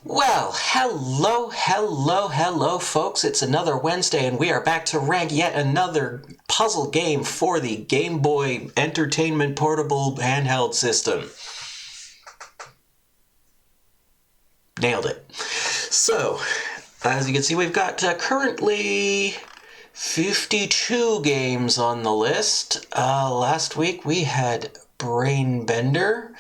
Well, hello, folks. It's another Wednesday, and we are back to rank yet another puzzle game for the Game Boy Entertainment Portable Handheld System. Nailed it. So, as you can see, we've got currently 52 games on the list. Last week we had Brainbender.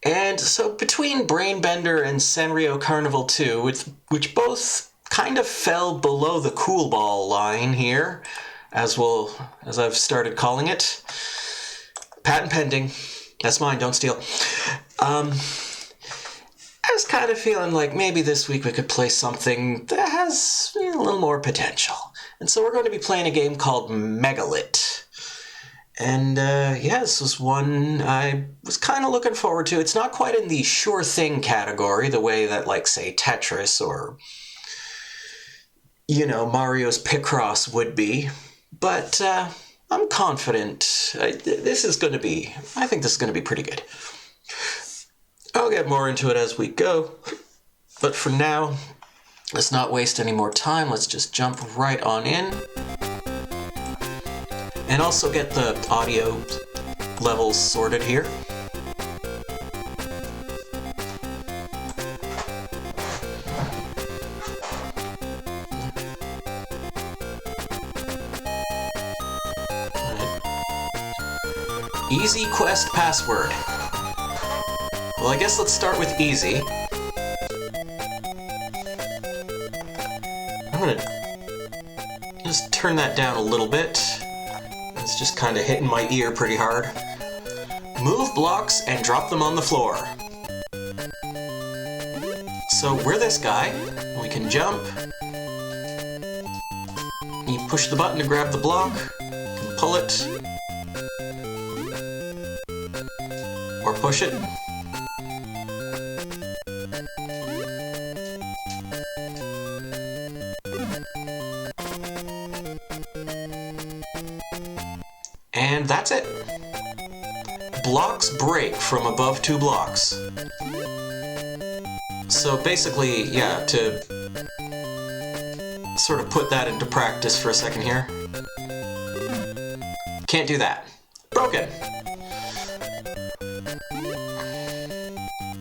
And so between Brainbender and Sanrio Carnival 2, which both kind of fell below the cool ball line here, as I've started calling it. Patent pending. That's mine, don't steal. I was kind of feeling like maybe this week we could play something that has a little more potential. And so we're going to be playing a game called Megalit. And this was one I was kind of looking forward to. It's not quite in the sure thing category, the way that, like, say, Tetris or, Mario's Picross would be. But I'm confident I think this is going to be pretty good. I'll get more into it as we go. But for now, let's not waste any more time. Let's just jump right on in. And also get the audio levels sorted here. Easy quest password. Well, I guess let's start with easy. I'm gonna just turn that down a little bit. It's just kind of hitting my ear pretty hard. Move blocks and drop them on the floor. So we're this guy. We can jump. You push the button to grab the block. You can pull it. Or push it. And that's it. Blocks break from above 2 blocks. So basically, to sort of put that into practice for a second here. Can't do that. Broken.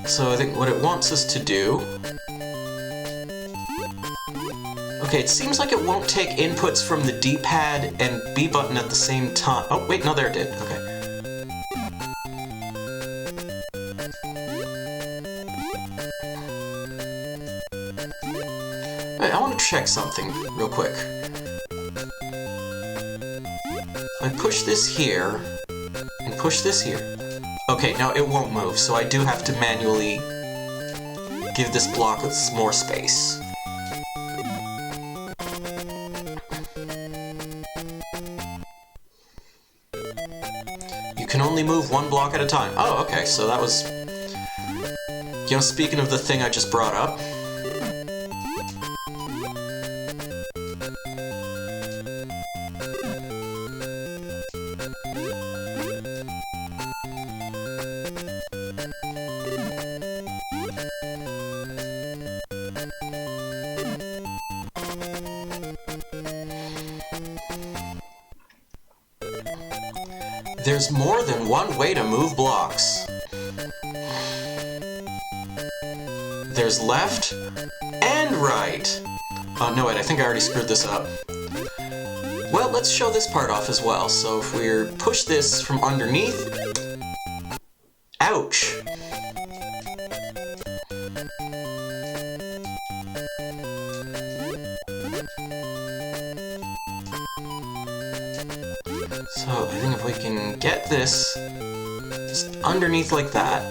So I think what it wants us to do... Okay, it seems like it won't take inputs from the D-pad and B button at the same time. Oh, wait, no, there it did. Okay. Wait, I want to check something real quick. If I push this here and push this here. Okay, now it won't move, so I do have to manually give this block more space. You can only move 1 block at a time. Oh, okay, so that was... speaking of the thing I just brought up. There's more than one way to move blocks. There's left and right. Oh, no, wait, I think I already screwed this up. Well, let's show this part off as well. So if we push this from underneath... Ouch! So I think if we can get this just underneath like that,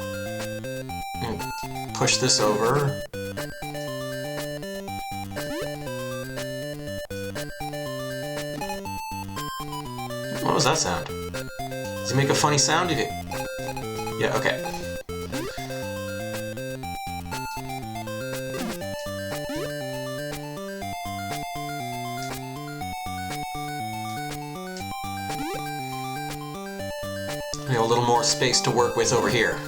and push this over. What was that sound? Does it make a funny sound? Did it? Yeah, okay. We have a little more space to work with over here.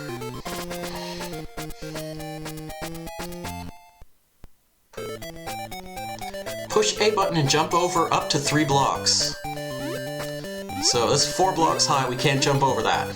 Push A button and jump over up to 3 blocks. So that's 4 blocks high, we can't jump over that.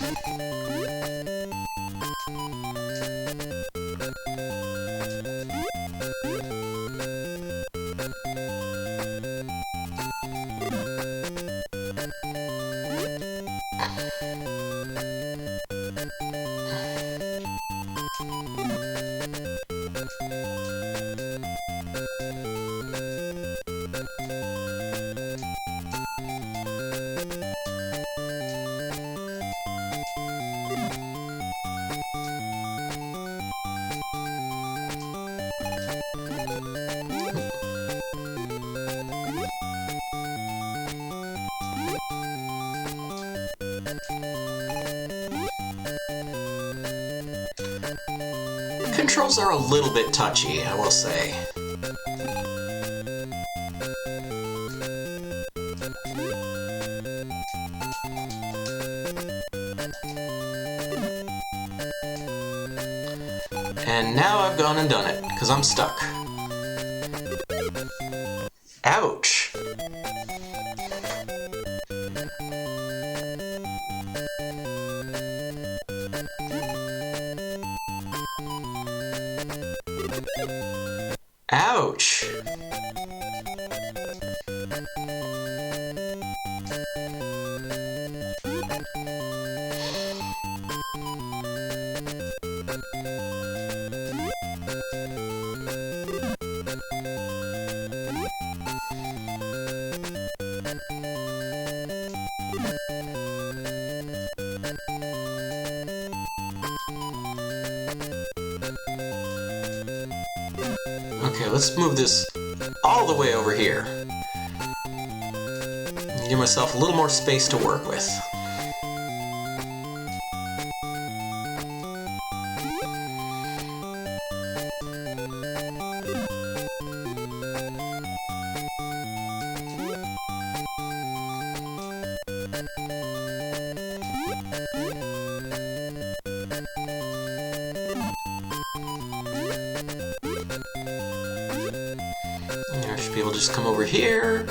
Controls are a little bit touchy, I will say. And now I've gone and done it, because I'm stuck. Ouch! Ouch! Okay, let's move this all the way over here. Give myself a little more space to work with. I should be able to just come over here.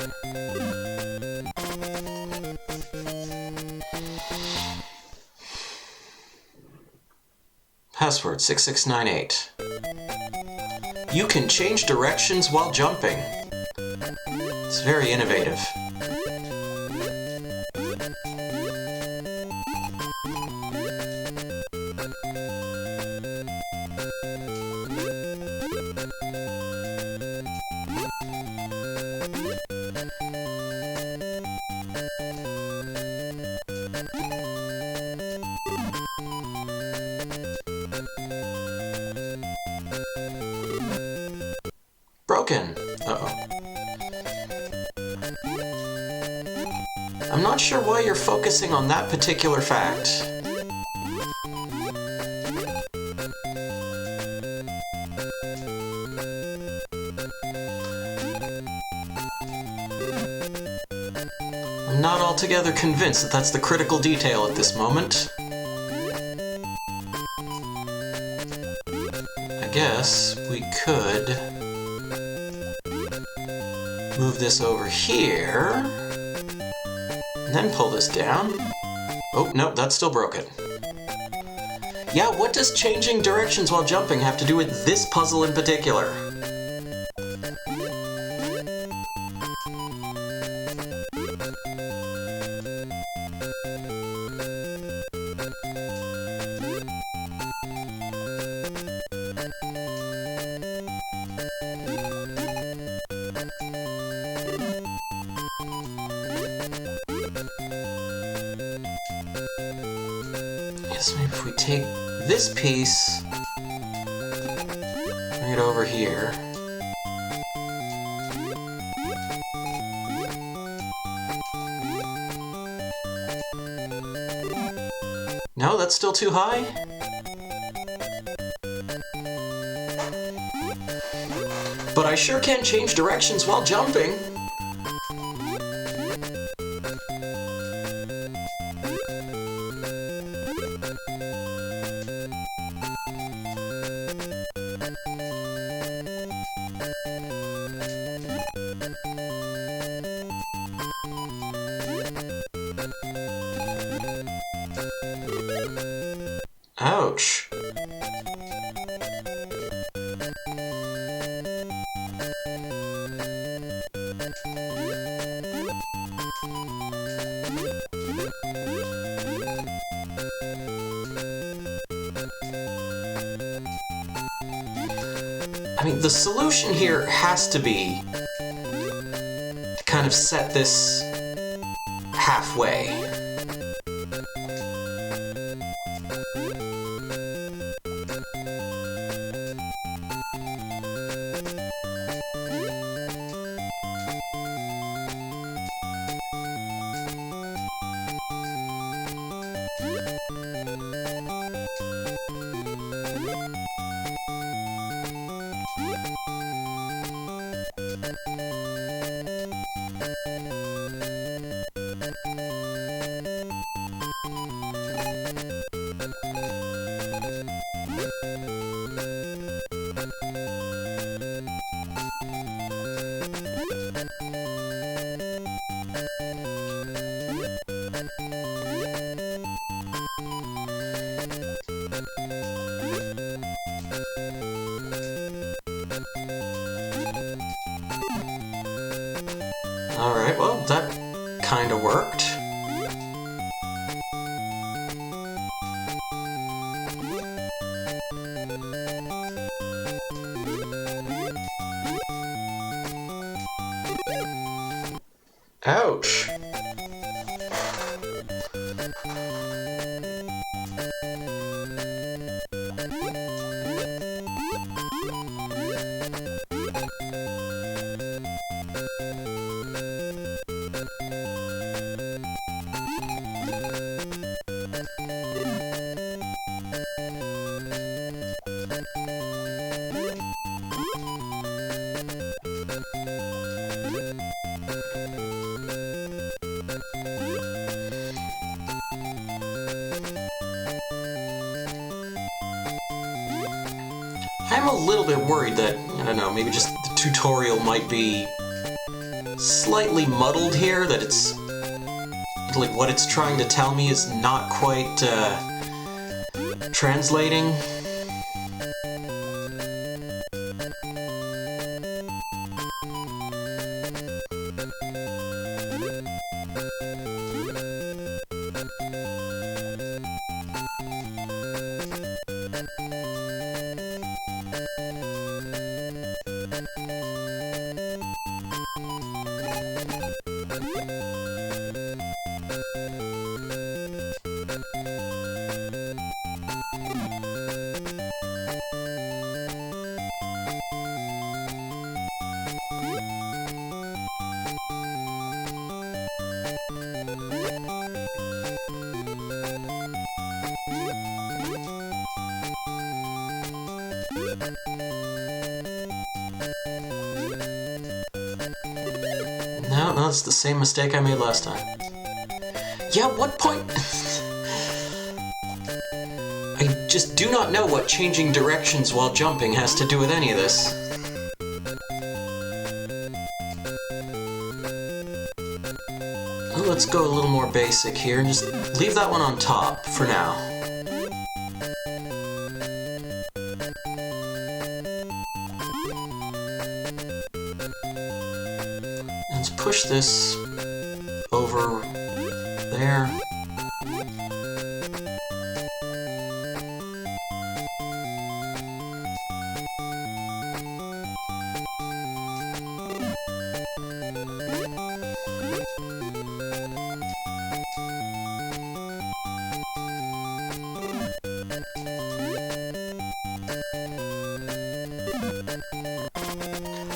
Password 6698. You can change directions while jumping. It's very innovative. Broken. Uh-oh. I'm not sure why you're focusing on that particular fact. I'm not altogether convinced that that's the critical detail at this moment. I guess we could move this over here, and then pull this down. Oh, no, that's still broken. Yeah, what does changing directions while jumping have to do with this puzzle in particular? Yes, maybe if we take this piece, bring it over here. No, that's still too high? But I sure can change directions while jumping. Ouch. I mean, the solution here has to be to kind of set this halfway. Alright, well, that kind of worked. Ouch! I'm a little bit worried that, I don't know, maybe just the tutorial might be slightly muddled here, that it's, like, what it's trying to tell me is not quite, translating. No, it's the same mistake I made last time. Yeah, what point? I just do not know what changing directions while jumping has to do with any of this. Well, let's go a little more basic here and just leave that one on top for now. Let's push this over there.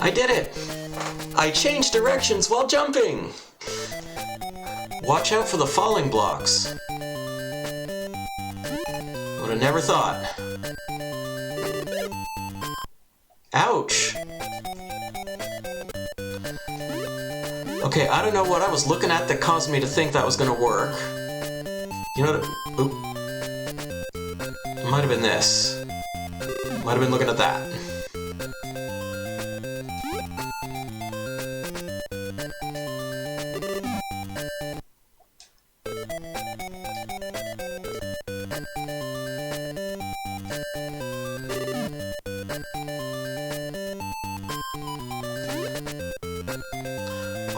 I did it! I changed directions while jumping! Watch out for the falling blocks. Would have never thought. Ouch! Okay, I don't know what I was looking at that caused me to think that was gonna work. You know what? Oop. It might have been this. Might have been looking at that.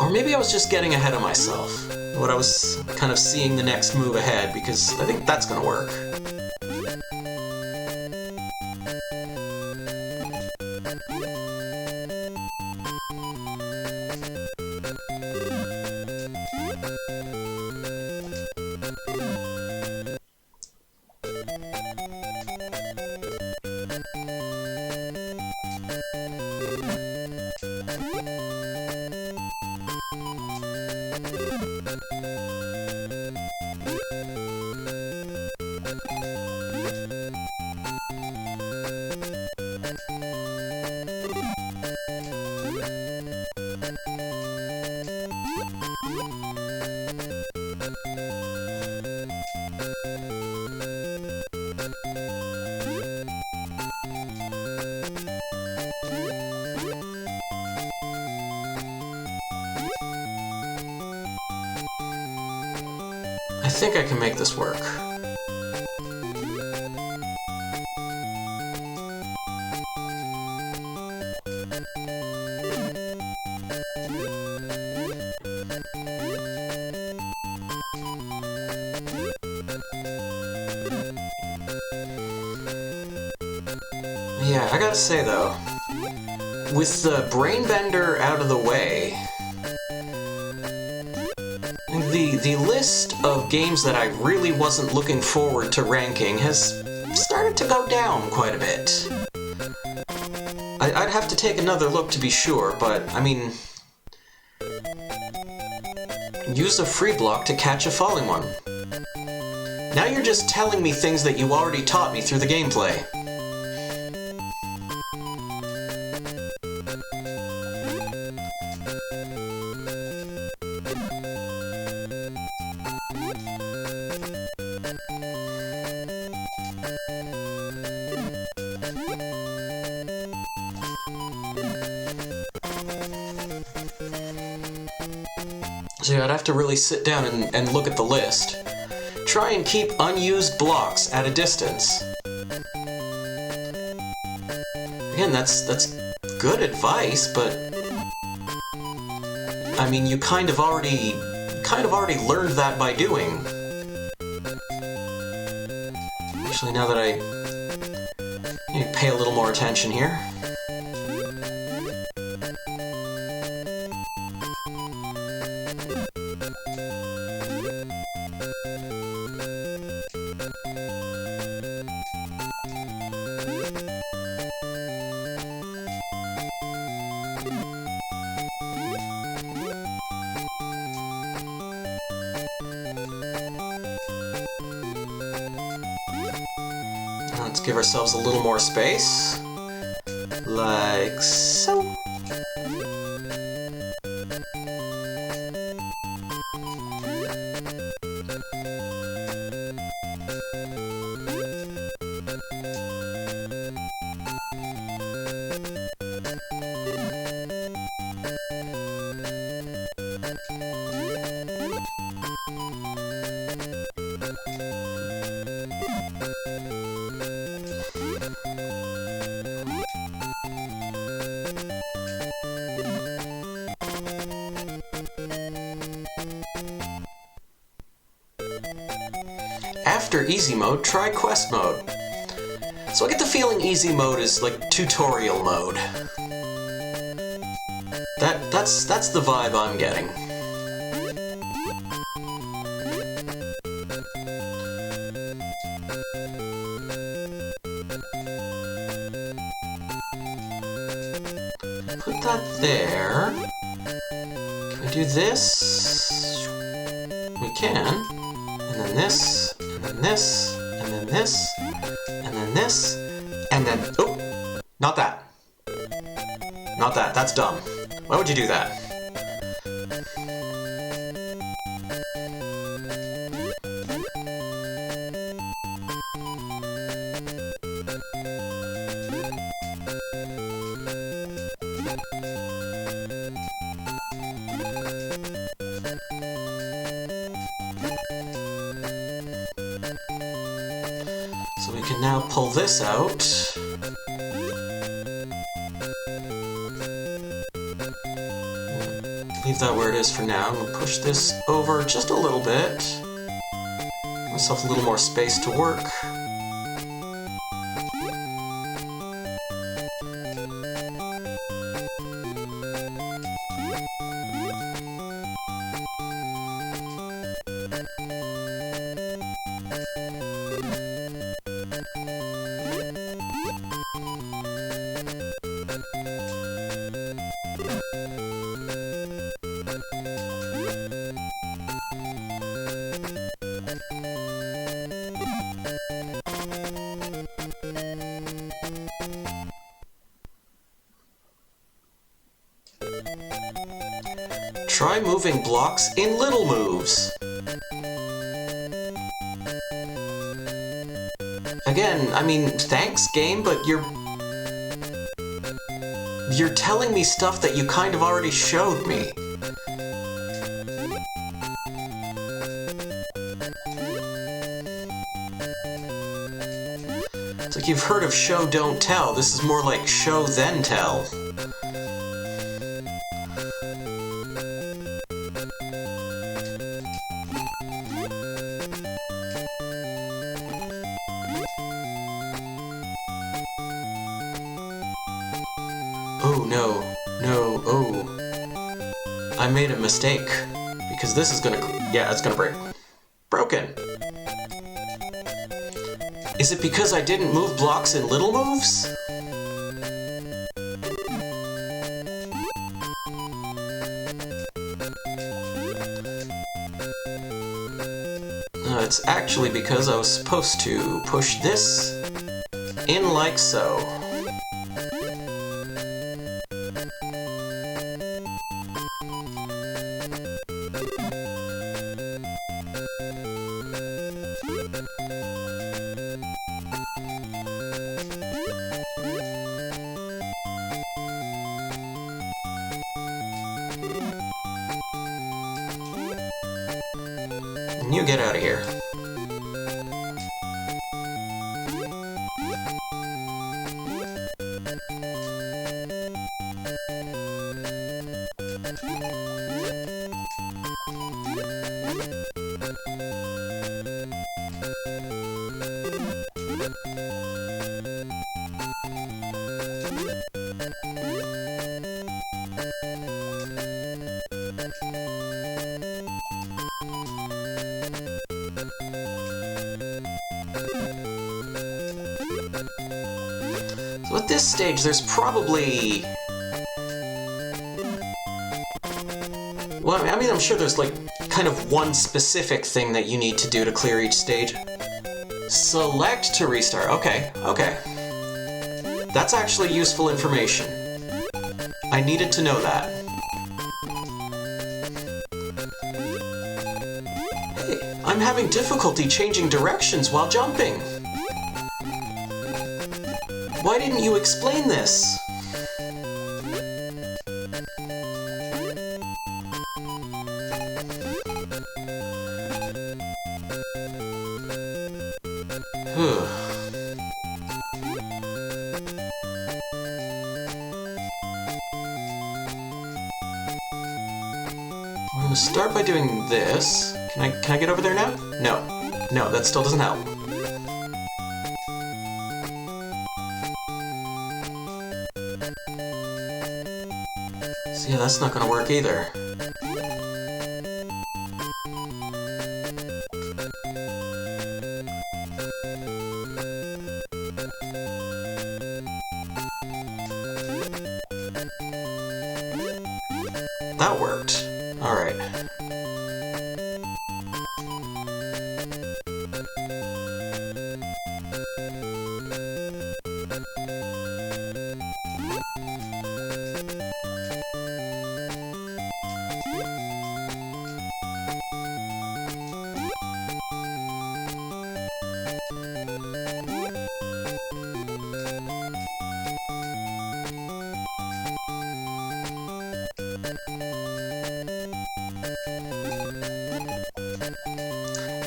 Or maybe I was just getting ahead of myself. What I was kind of seeing the next move ahead, because I think that's gonna work. I think I can make this work. Yeah, I gotta say though, with the Brain Bender out of the way, the list of games that I really wasn't looking forward to ranking has started to go down quite a bit. I'd have to take another look to be sure, but I mean, use a free block to catch a falling one. Now you're just telling me things that you already taught me through the gameplay. So I'd have to really sit down and look at the list. Try and keep unused blocks at a distance. Again, that's good advice, but I mean, you kind of already learned that by doing. Actually, now that I need to pay a little more attention here. Let's give ourselves a little more space, like so. After easy mode, try quest mode. So I get the feeling easy mode is like tutorial mode. That's the vibe I'm getting. Put that there. Can we do this? We can. And then this. And then this, and then this, and then this, and then... Oh! Not that. Not that. That's dumb. Why would you do that? So we can now pull this out. Leave that where it is for now. I'm gonna push this over just a little bit. Give myself a little more space to work. Try moving blocks in little moves. Again, I mean, thanks, game, but you're telling me stuff that you kind of already showed me. It's like you've heard of show, don't tell. This is more like show, then tell. Oh no, no, oh. I made a mistake. Because this is gonna, yeah, it's gonna break. Broken. Is it because I didn't move blocks in little moves? No, it's actually because I was supposed to push this in like so. You get out of here. So at this stage, there's probably... Well, I mean, I'm sure there's like kind of one specific thing that you need to do to clear each stage. Select to restart. Okay, okay. That's actually useful information. I needed to know that. Hey, I'm having difficulty changing directions while jumping. Why didn't you explain this? I'm gonna start by doing this. Can I get over there now? No. No, that still doesn't help. So yeah, that's not gonna work either. That worked. Alright.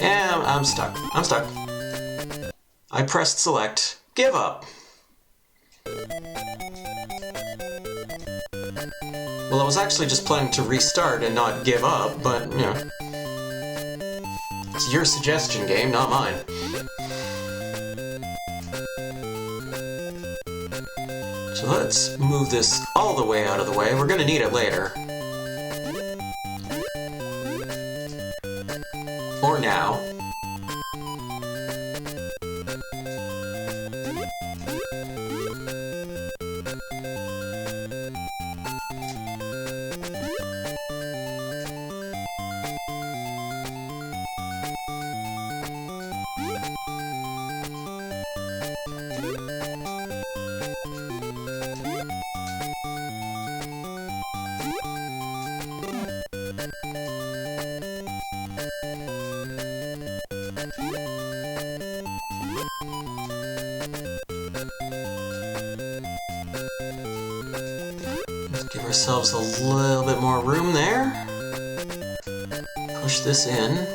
Yeah, I'm stuck. I'm stuck. I pressed select. Give up. Well, I was actually just planning to restart and not give up, but, you know. It's your suggestion, game, not mine. So let's move this all the way out of the way. We're gonna need it later. Or now. Let's give ourselves a little bit more room there. Push this in.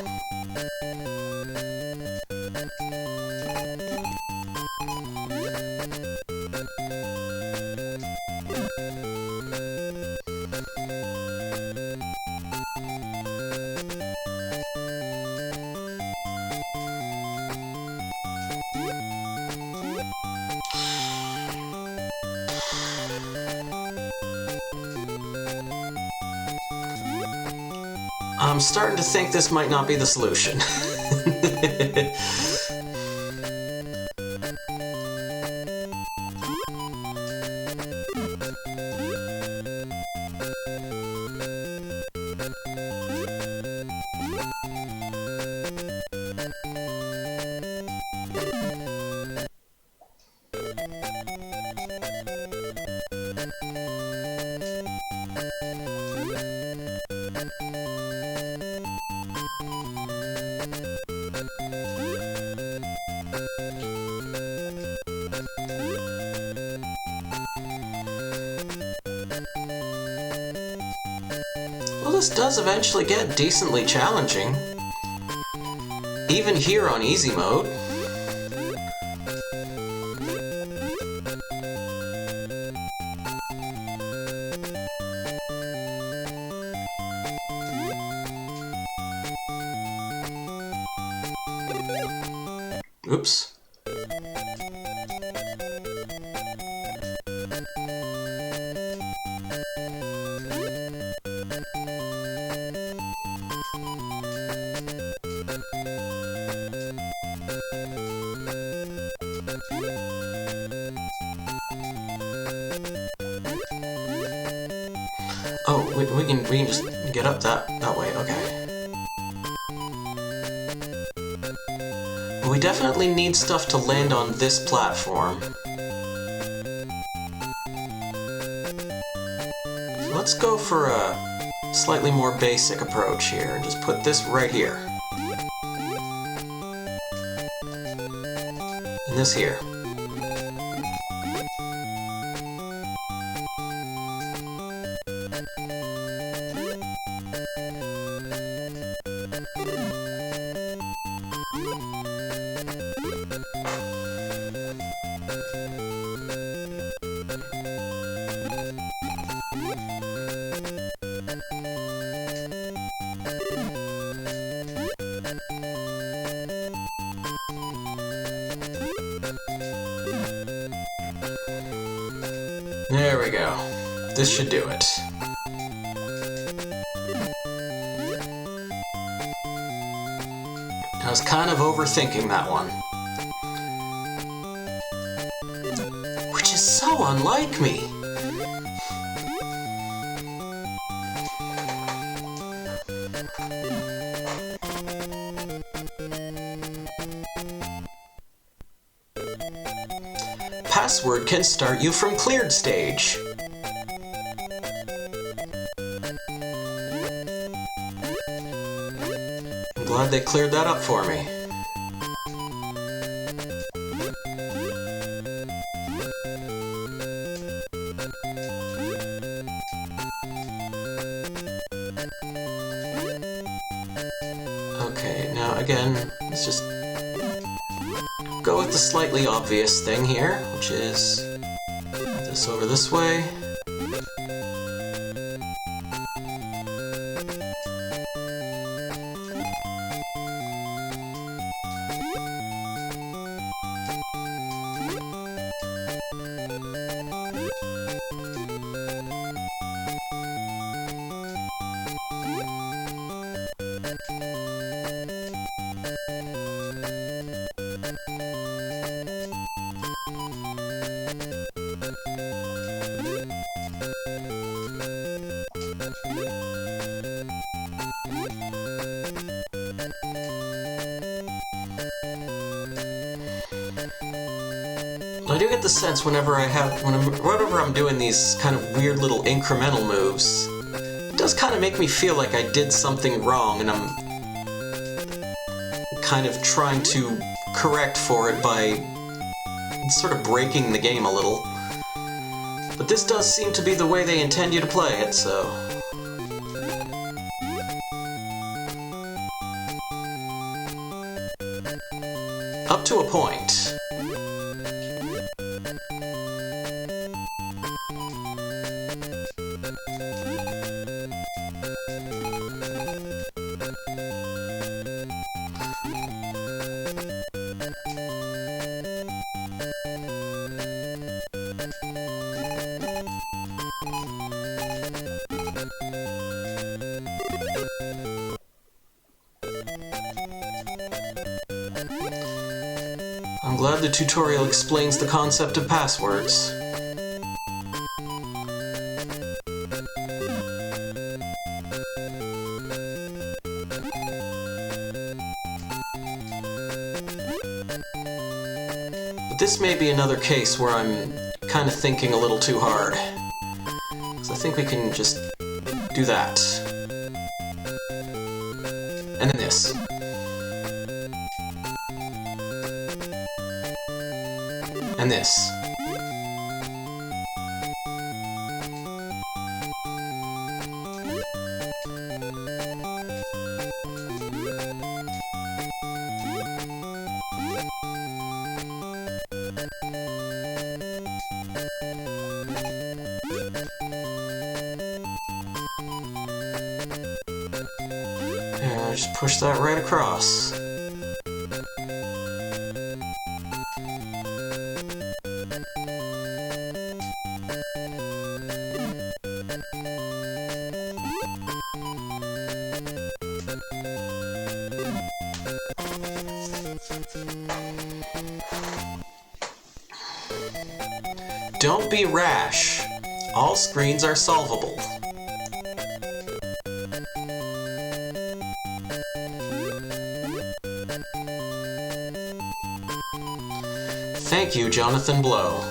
I'm starting to think this might not be the solution. Well, this does eventually get decently challenging. Even here on easy mode. Oops. Oh, we can just get up that way, okay. We definitely need stuff to land on this platform. So let's go for a slightly more basic approach here and just put this right here. And this here. There we go. This should do it. I was kind of overthinking that one. Which is so unlike me. Password can start you from cleared stage. I'm glad they cleared that up for me. Okay, now again, let's just go with the slightly obvious thing here, which is this over this way. I do get the sense whenever I'm doing these kind of weird little incremental moves, it does kind of make me feel like I did something wrong, and I'm kind of trying to correct for it by sort of breaking the game a little. But this does seem to be the way they intend you to play it, so... Up to a point. I'm glad the tutorial explains the concept of passwords. But this may be another case where I'm kind of thinking a little too hard. So I think we can just do that. And then this. And this. Yeah, just push that right across. Don't be rash. All screens are solvable. Thank you, Jonathan Blow.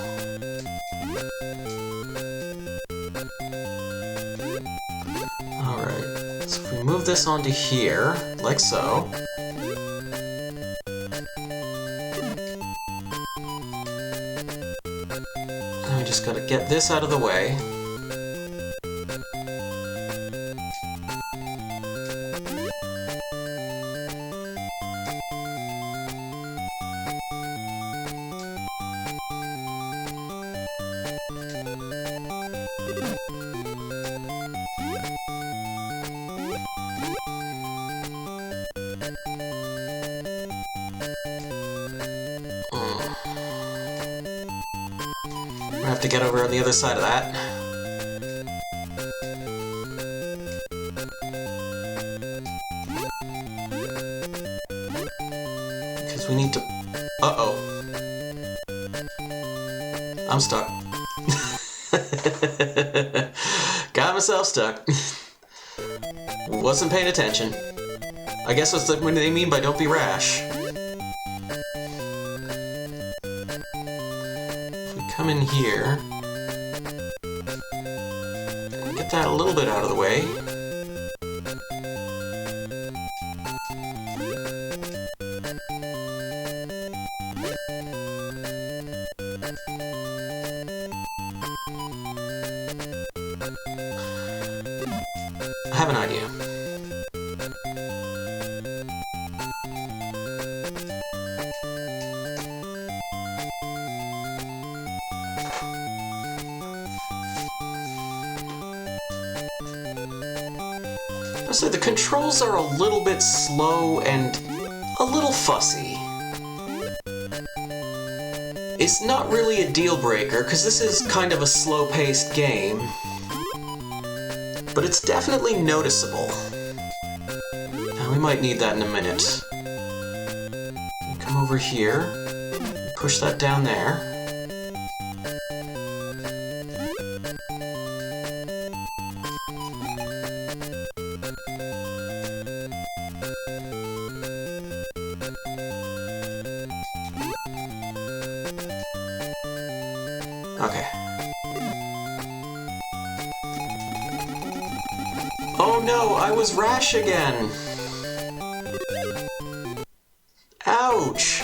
Alright, so if we move this onto here, like so. And we just gotta get this out of the way. I have to get over on the other side of that. Because we need to... Uh-oh. I'm stuck. Got myself stuck. Wasn't paying attention. I guess that's what they mean by don't be rash. Come in here, get that a little bit out of the way. I have an idea. So the controls are a little bit slow and a little fussy. It's not really a deal breaker, because this is kind of a slow-paced game, but it's definitely noticeable. Now, we might need that in a minute. Come over here, push that down there. Okay. Oh no, I was rash again! Ouch!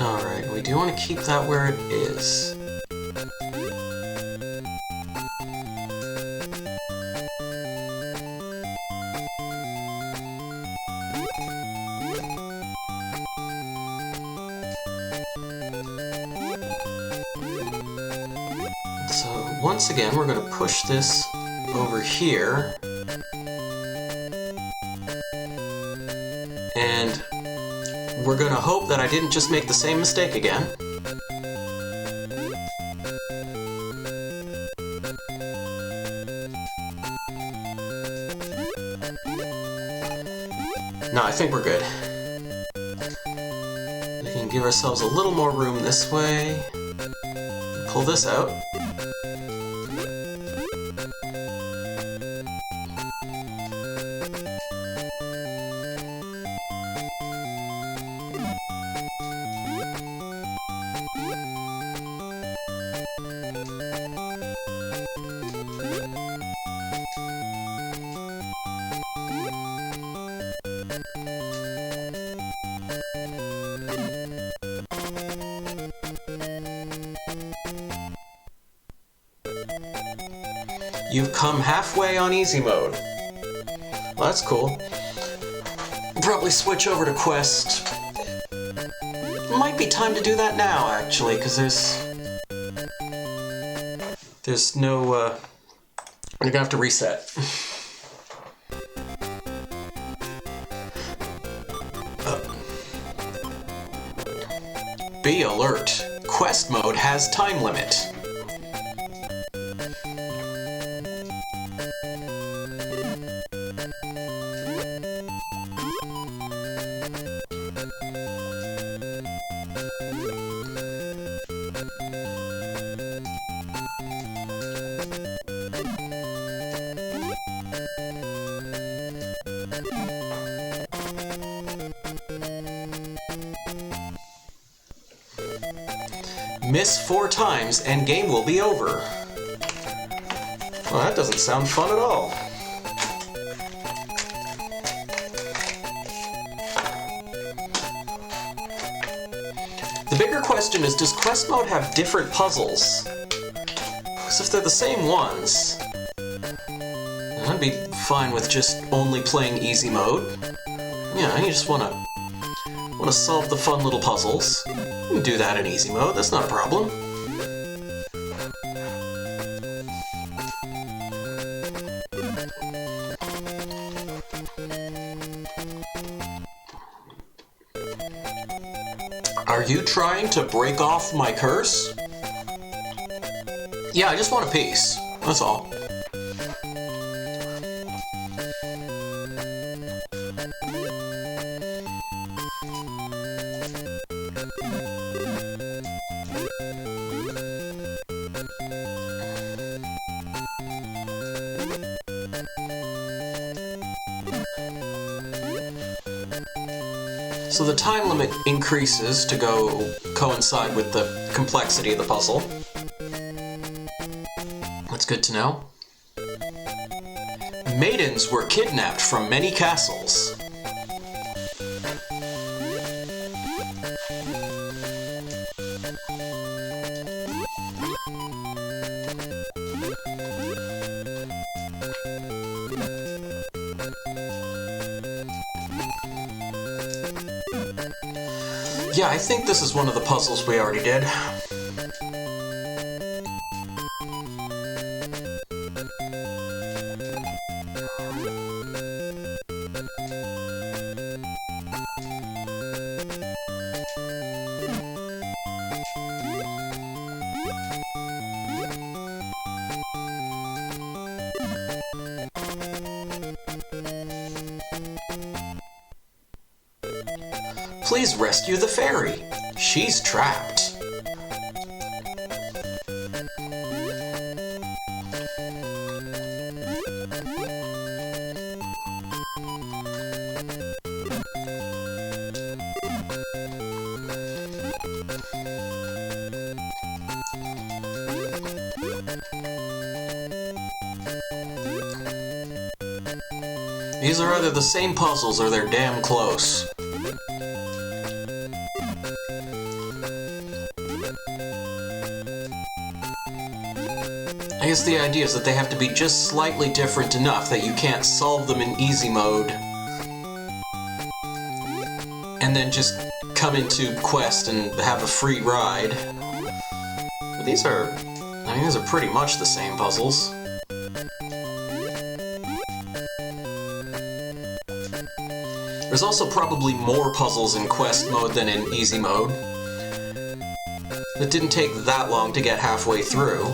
Alright, we do want to keep that where it is. So, once again, we're going to push this over here. And we're going to hope that I didn't just make the same mistake again. No, I think we're good. We can give ourselves a little more room this way. Pull this out. You've come halfway on easy mode. Well, that's cool. Probably switch over to quest. Might be time to do that now, actually, because there's no, you're gonna have to reset. Be alert. Quest mode has time limit. Miss 4 times and game will be over. Well, that doesn't sound fun at all. The bigger question is, does quest mode have different puzzles? Because if they're the same ones, I'd be fine with just only playing easy mode. Yeah, you just want to solve the fun little puzzles. You can do that in easy mode, that's not a problem. Are you trying to break off my curse? Yeah, I just want a piece, that's all. So the time limit increases to coincide with the complexity of the puzzle. That's good to know. Maidens were kidnapped from many castles. Yeah, I think this is one of the puzzles we already did. Please rescue the fairy. She's trapped. These are either the same puzzles or they're damn close. I guess the idea is that they have to be just slightly different enough that you can't solve them in easy mode and then just come into Quest and have a free ride. But these are pretty much the same puzzles. There's also probably more puzzles in Quest mode than in easy mode. It didn't take that long to get halfway through.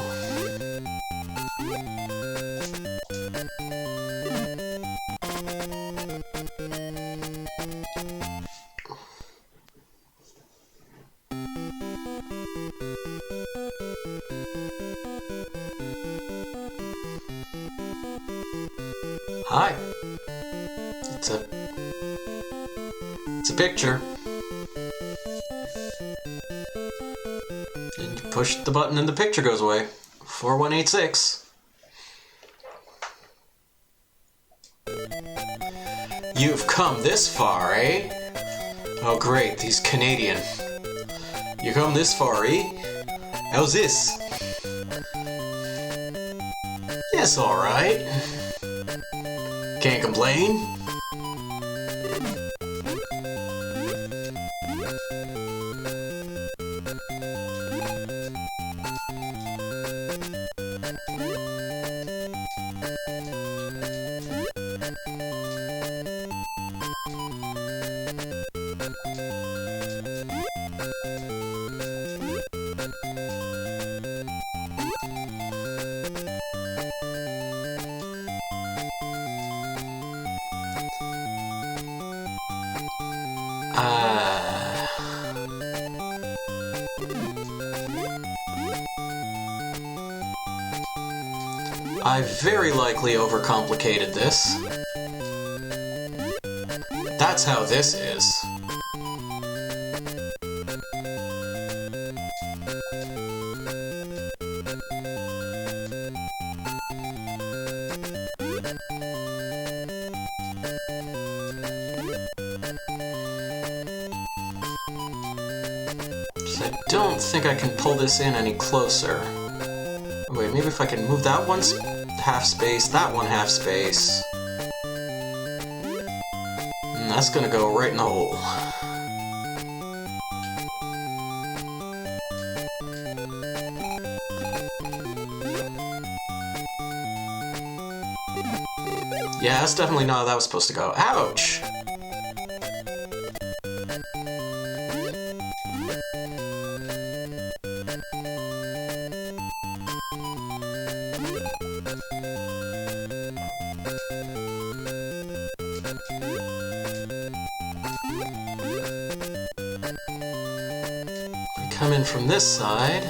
Hi. It's a picture. And you push the button and the picture goes away. 4186. You've come this far, eh? Oh great, he's Canadian. You come this far, eh? How's this? Yes, alright. Can't complain. I very likely overcomplicated this. That's how this is. I don't think I can pull this in any closer. Wait, maybe if I can move that one half space, that one half space. And that's gonna go right in the hole. Yeah, that's definitely not how that was supposed to go. Ouch! Come in from this side.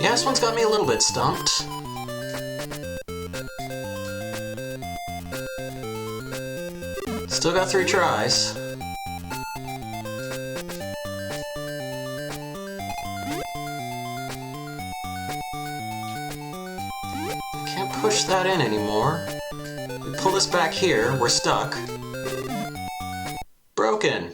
Yeah, this one's got me a little bit stumped. Still got 3 tries. Can't push that in anymore. pull this back here. We're stuck. Broken.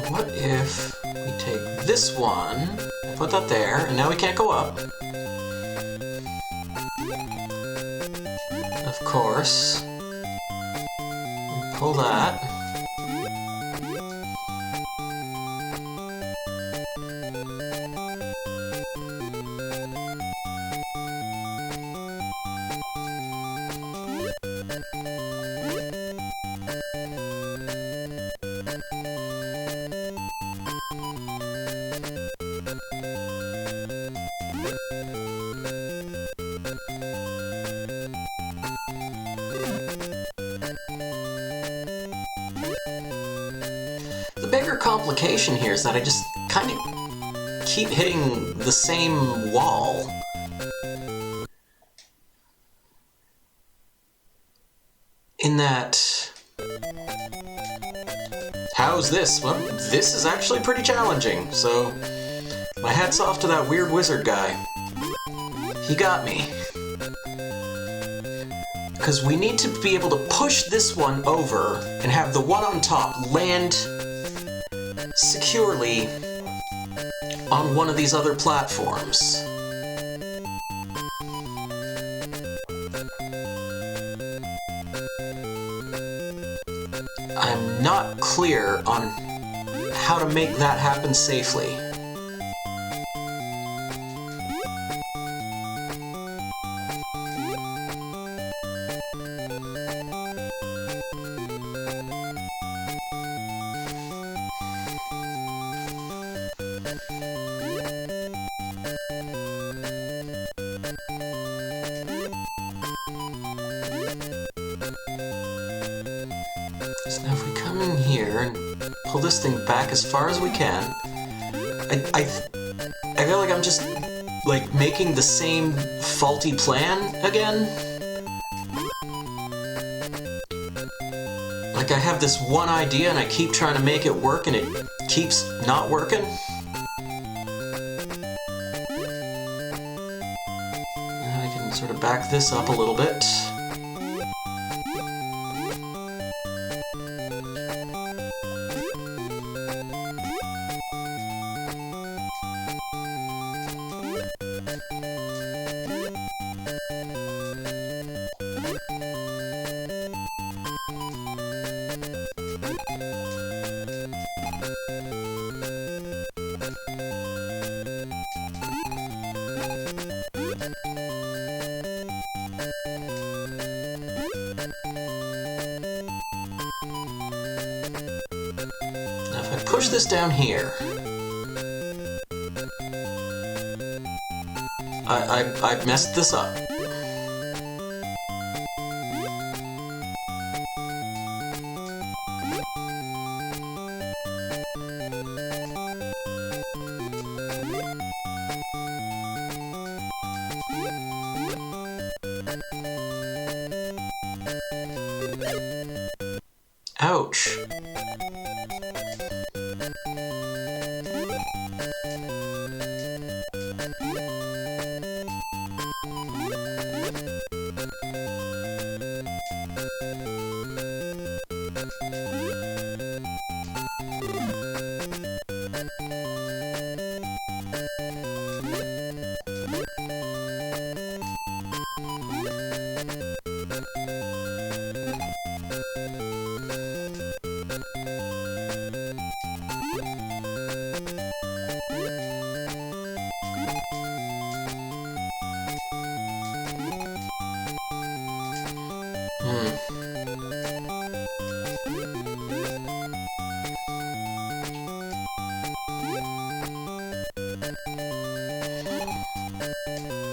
What if we take this one, put that there, and now we can't go up. Of course. Pull that. The bigger complication here is that I just kind of keep hitting the same wall. In that... How's this? Well, this is actually pretty challenging, so my hat's off to that weird wizard guy. He got me. Because we need to be able to push this one over and have the one on top land securely on one of these other platforms. I'm not clear on how to make that happen safely. So now if we come in here and pull this thing back as far as we can, I feel like I'm just like making the same faulty plan again. Like I have this one idea and I keep trying to make it work and it keeps not working. And I can sort of back this up a little bit. Now if I push this down here, I messed this up. Ouch.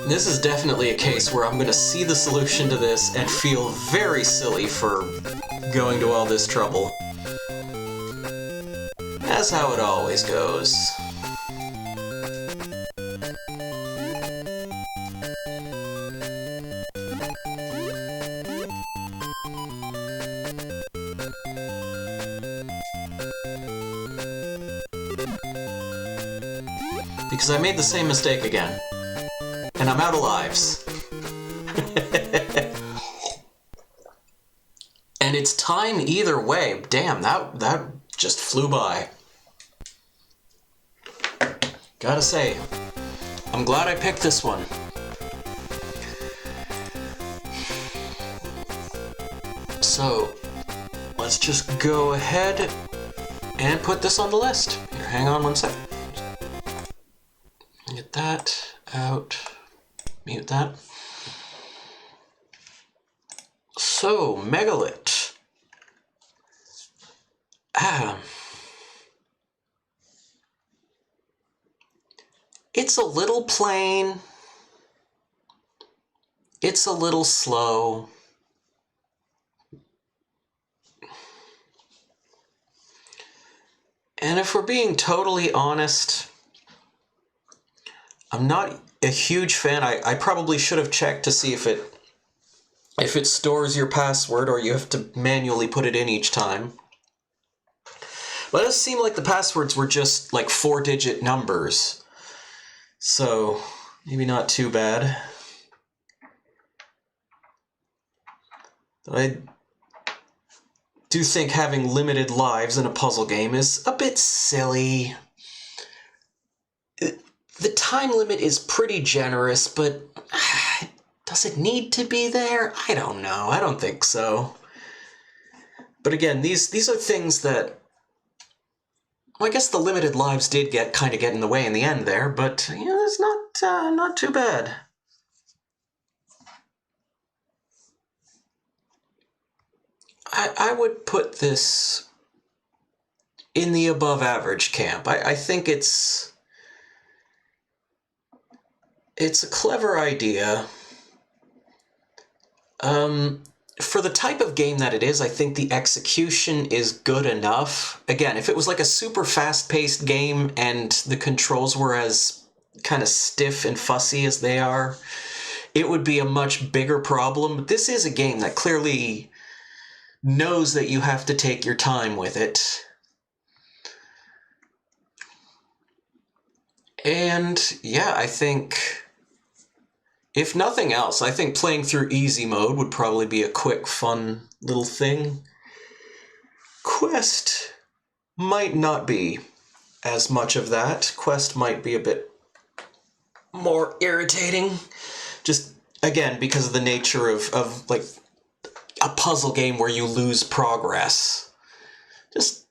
This is definitely a case where I'm going to see the solution to this and feel very silly for going to all this trouble. That's how it always goes. Because I made the same mistake again. And I'm out of lives. And it's time either way. Damn, that just flew by. Gotta say, I'm glad I picked this one. So, let's just go ahead and put this on the list. Here, hang on one sec. Get that out. Mute that. So, Megalit. It's a little plain. It's a little slow. And if we're being totally honest, I'm not a huge fan. I probably should have checked to see if it stores your password or you have to manually put it in each time. But it does seem like the passwords were just like 4-digit numbers. So maybe not too bad. But I do think having limited lives in a puzzle game is a bit silly. The time limit is pretty generous, but does it need to be there? I don't know. I don't think so. But again, these are things that, well, I guess the limited lives did kind of get in the way in the end there, but you know, it's not too bad. I would put this in the above average camp. I think it's a clever idea. For the type of game that it is, I think the execution is good enough. Again, if it was like a super fast-paced game and the controls were as kind of stiff and fussy as they are, it would be a much bigger problem. But this is a game that clearly knows that you have to take your time with it. And yeah, I think, if nothing else, I think playing through easy mode would probably be a quick, fun little thing. Quest might not be as much of that. Quest might be a bit more irritating. Just, again, because of the nature of like, a puzzle game where you lose progress. Just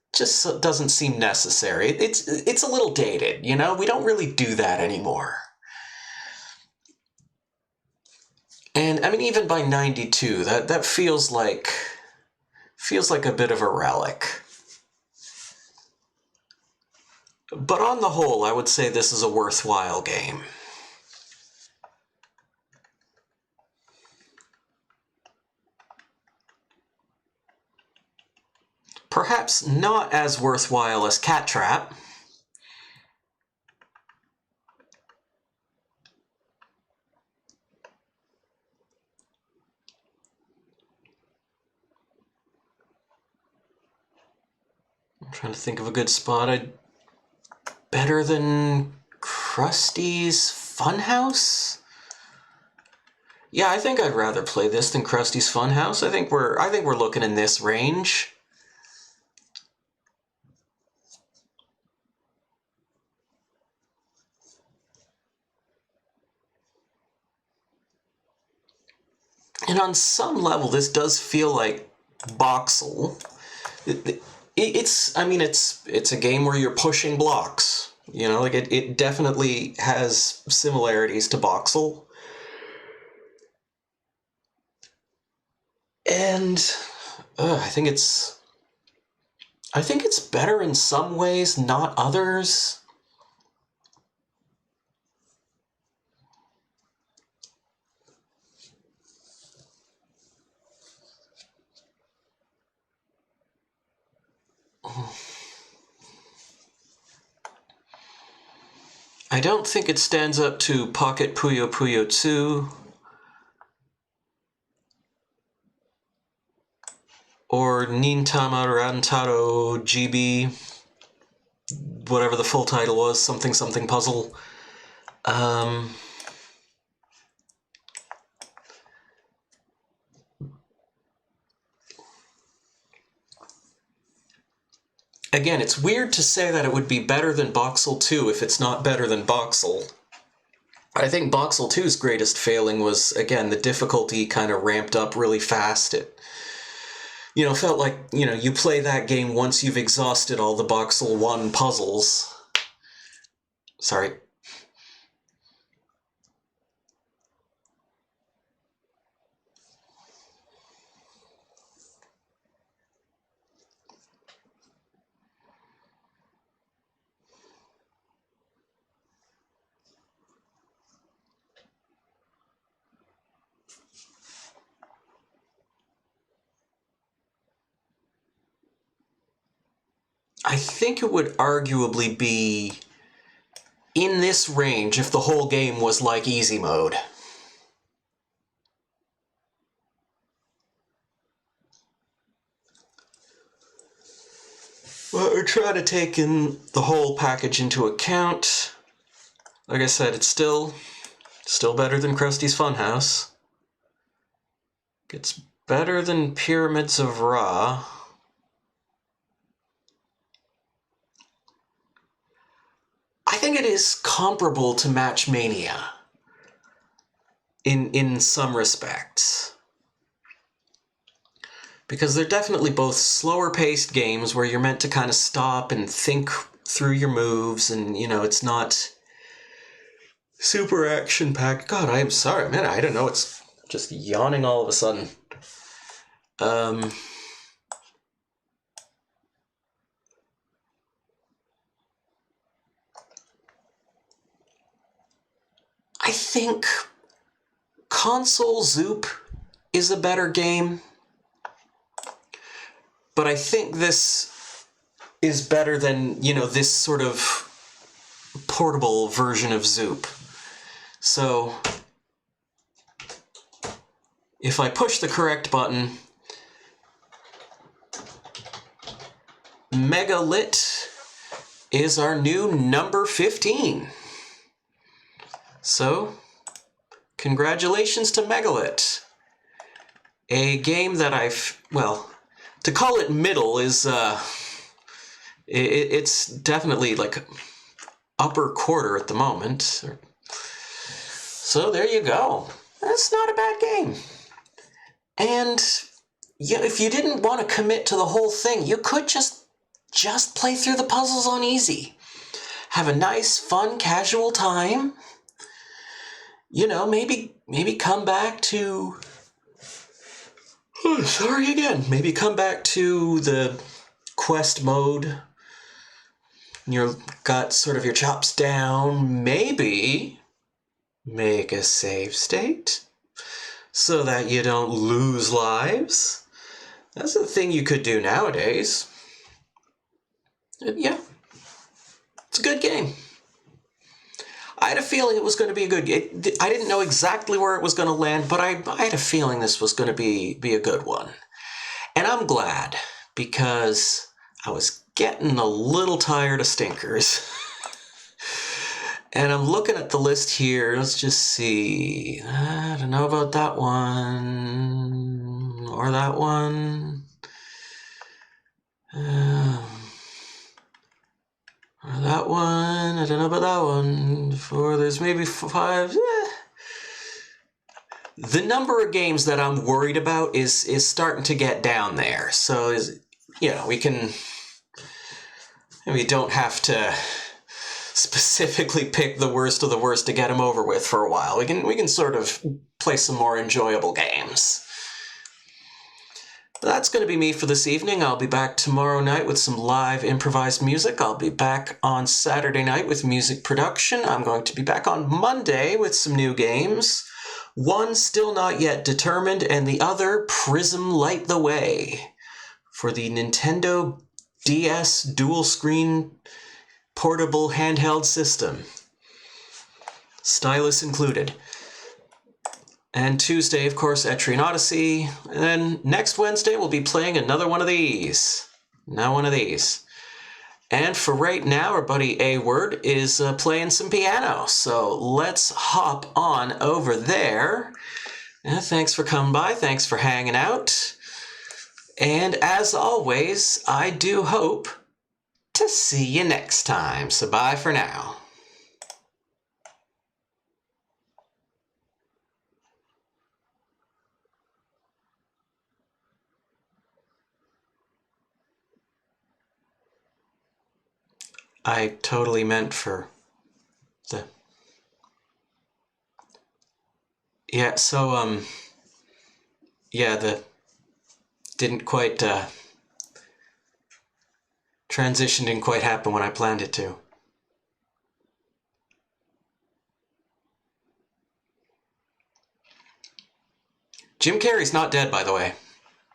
doesn't seem necessary. It's a little dated, you know? We don't really do that anymore. And I mean, even by 92, that feels like a bit of a relic. But on the whole, I would say this is a worthwhile game. Perhaps not as worthwhile as Cat Trap. I'm trying to think of a good spot. Better than Krusty's Funhouse? Yeah, I think I'd rather play this than Krusty's Funhouse. I think we're looking in this range. And on some level, this does feel like Boxel. It's a game where you're pushing blocks. You know, like it definitely has similarities to Boxel. And I think it's better in some ways, not others. I don't think it stands up to Pocket Puyo Puyo 2 or Nintama Rantaro GB, whatever the full title was, something something puzzle. Again, it's weird to say that it would be better than Boxel 2 if it's not better than Boxel. I think Boxel 2's greatest failing was, again, the difficulty kind of ramped up really fast. It, felt like, you play that game once you've exhausted all the Boxel 1 puzzles. Sorry. I think it would arguably be in this range if the whole game was like easy mode. Well, we're trying to take in the whole package into account. Like I said, it's still better than Krusty's Funhouse. It's better than Pyramids of Ra. I think it is comparable to Matchmania in some respects. Because they're definitely both slower-paced games where you're meant to kind of stop and think through your moves, and, it's not super action-packed. God, I am sorry, man, I don't know, it's just yawning all of a sudden. I think Console Zoop is a better game, but I think this is better than, this sort of portable version of Zoop. So, if I push the correct button, Megalit is our new number 15. So, congratulations to Megalit. A game that to call it middle is, it's definitely like upper quarter at the moment. So there you go. That's not a bad game. And if you didn't want to commit to the whole thing, you could just play through the puzzles on easy. Have a nice, fun, casual time. Maybe come back to... Oh, sorry again. Maybe come back to the quest mode. You've got sort of your chops down. Maybe make a save state so that you don't lose lives. That's the thing you could do nowadays. Yeah. It's a good game. I had a feeling it was going to be a good game. I didn't know exactly where it was going to land, but I had a feeling this was going to be a good one. And I'm glad, because I was getting a little tired of stinkers. And I'm looking at the list here. Let's just see. I don't know about that one. Or that one. Or that one. I don't know about that one. There's maybe 5. The number of games that I'm worried about is starting to get down there. So, we don't have to specifically pick the worst of the worst to get them over with for a while. We can sort of play some more enjoyable games. That's going to be me for this evening. I'll be back tomorrow night with some live improvised music. I'll be back on Saturday night with music production. I'm going to be back on Monday with some new games. One still not yet determined, and the other Prism Light the Way for the Nintendo DS dual screen portable handheld system. Stylus included. And Tuesday, of course, Etrian Odyssey. And then next Wednesday, we'll be playing another one of these. Now one of these. And for right now, our buddy A-Word is playing some piano. So let's hop on over there. Thanks for coming by. Thanks for hanging out. And as always, I do hope to see you next time. So bye for now. I totally meant for the... Yeah, so, yeah, the... Didn't quite, transition didn't quite happen when I planned it to. Jim Carrey's not dead, by the way.